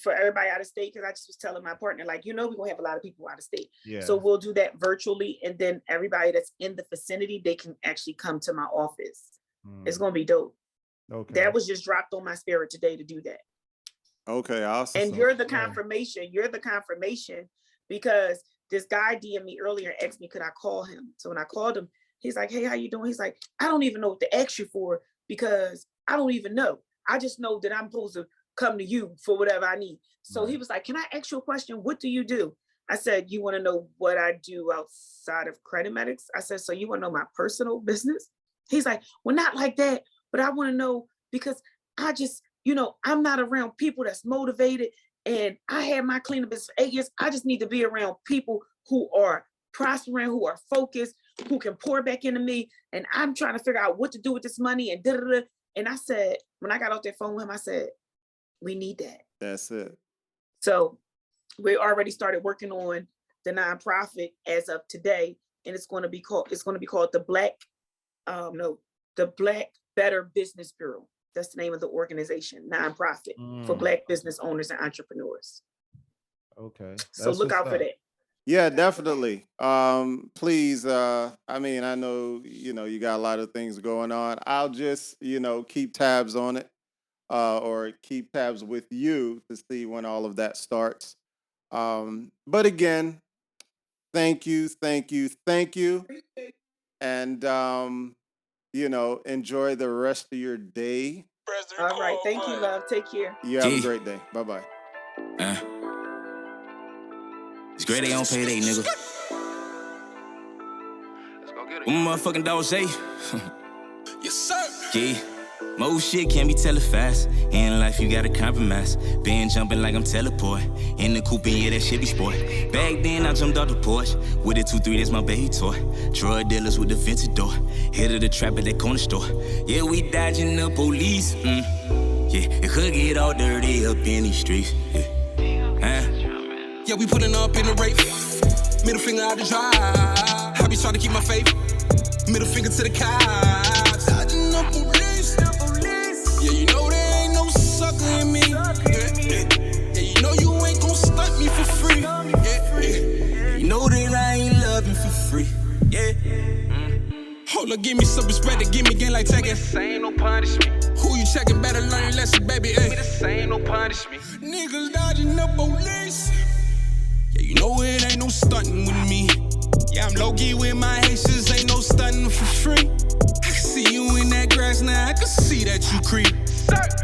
A: for everybody out of state, because I just was telling my partner, like, we're going to have a lot of people out of state. Yeah. So we'll do that virtually, and then everybody that's in the vicinity, they can actually come to my office. It's going to be dope. Okay. That was just dropped on my spirit today to do that. Okay, awesome. And you're the confirmation. You're the confirmation, because this guy DM'd me earlier and asked me, could I call him? So when I called him, he's like, hey, how you doing? He's like, I don't even know what to ask you for, because I don't even know. I just know that I'm supposed to come to you for whatever I need. So he was like, can I ask you a question? What do you do? I said, you want to know what I do outside of credit medics? I said, so you want to know my personal business? He's like, well, not like that, but I want to know because I just, I'm not around people that's motivated, and I had my cleaning business for 8 years. I just need to be around people who are prospering, who are focused, who can pour back into me. And I'm trying to figure out what to do with this money and da-da-da. And I said, when I got off that phone with him, I said, we need that.
C: That's it.
A: So we already started working on the nonprofit as of today, and it's going to be called the Black Better Business Bureau. That's the name of the organization, nonprofit for Black business owners and entrepreneurs.
E: Okay.
A: So look out for that.
C: Yeah, definitely. Please, I mean, I know, you got a lot of things going on. I'll just, keep tabs on it, or keep tabs with you to see when all of that starts. But again, thank you. And, enjoy the rest of your day.
A: All right. Thank you, love. Take care.
C: You have a great day. Bye-bye.
B: It's great they don't pay they nigga. What motherfucking dog say? Yes, sir. Yeah. Most shit can't be telephast. In life, you gotta compromise. Been jumping like I'm teleport. In the coupe, yeah, that shit be sport. Back then, I jumped off the porch. With a 2-3, that's my baby toy. Drug dealers with the vintage door. Hit of the trap at that corner store. Yeah, we dodging the police. Yeah, it could get all dirty up in these streets.
F: Yeah, we putting up in the rape. Middle finger out the drive. I be trying to keep my faith. Middle finger to the cops. Dodging the police. Yeah, you know there ain't no sucker in me. Yeah, you know you ain't gon' stunt me for free. Yeah.
B: You know that I ain't loving for free. Yeah.
F: Hold up, give me some respect to give me again like taking.
G: This ain't no punishment.
F: Who you checking? Better learn your lesson, baby.
G: This ain't no punishment.
F: Niggas dodging the police. Yeah, you know it ain't no stunting with me. Yeah, I'm low-key with my Haitians, ain't no stunting for free. I can see you in that grass now, I can see that you creep.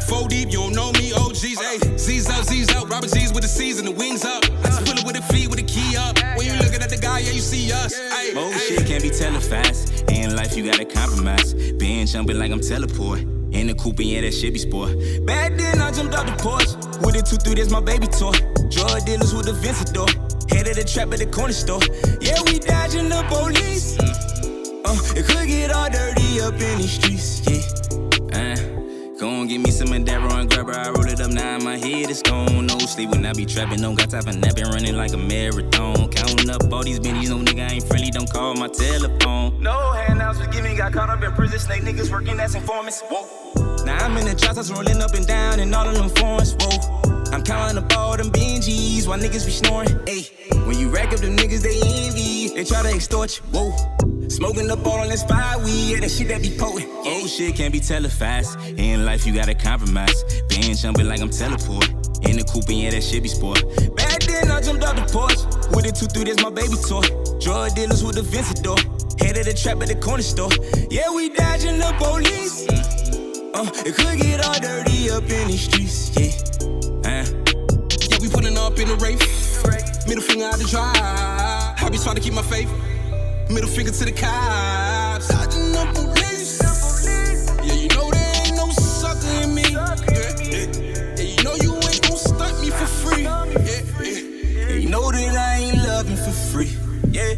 F: 4 deep, you don't know me, OGs, ayy. Z's out, Robert G's with the C's and the wings up. I just pull it with the fleet with the key up. When you looking at the guy, yeah, you see us. Ay,
B: most shit can't be telephased. In life, you gotta compromise. Been jumping like I'm teleport. In the coupe, yeah, that shit be sport. Back then, I jumped out the porch. With a 2-3, that's my baby toy. Drug dealers with the vintage door. Head of the trap at the corner store. Yeah, we dodging the police. It could get all dirty up in these streets. Yeah. Go on, give me some of that raw and grabber. I roll it up now in my head, it's gone. No sleep when I be trapping, don't got time for napping, running like a marathon. Counting up all these bennies, no nigga ain't friendly, don't call my telephone. No handouts was giving, got caught up in prison, snake niggas working as informants. Whoa. Now I'm in the trap house rolling up and down in all of them foreigns. Whoa. I'm counting up all them BNGs while niggas be snoring. Ayy, when you rack up them niggas, they envy. They try to extort you. Whoa. Smoking up all on this fire weed, yeah, that shit that be potent. Oh, shit can't be telephased. In life, you gotta compromise. Been jumping like I'm teleport. In the coupe, yeah, that shit be sport. Back then, I jumped out the porch. With a 2-3, that's my baby toy. Drug dealers with the vintage door. Head of the trap at the corner store. Yeah, we dodging the police. It could get all dirty up in these streets.
F: Yeah, we putting up in the rape. Middle finger out the drive. I be trying to keep my faith. Middle finger to the cops. Dodging the police. Yeah, you know there ain't no sucker in me. Yeah, you know you ain't gon' stunt me for free.
B: You know that I ain't loving for free. Yeah.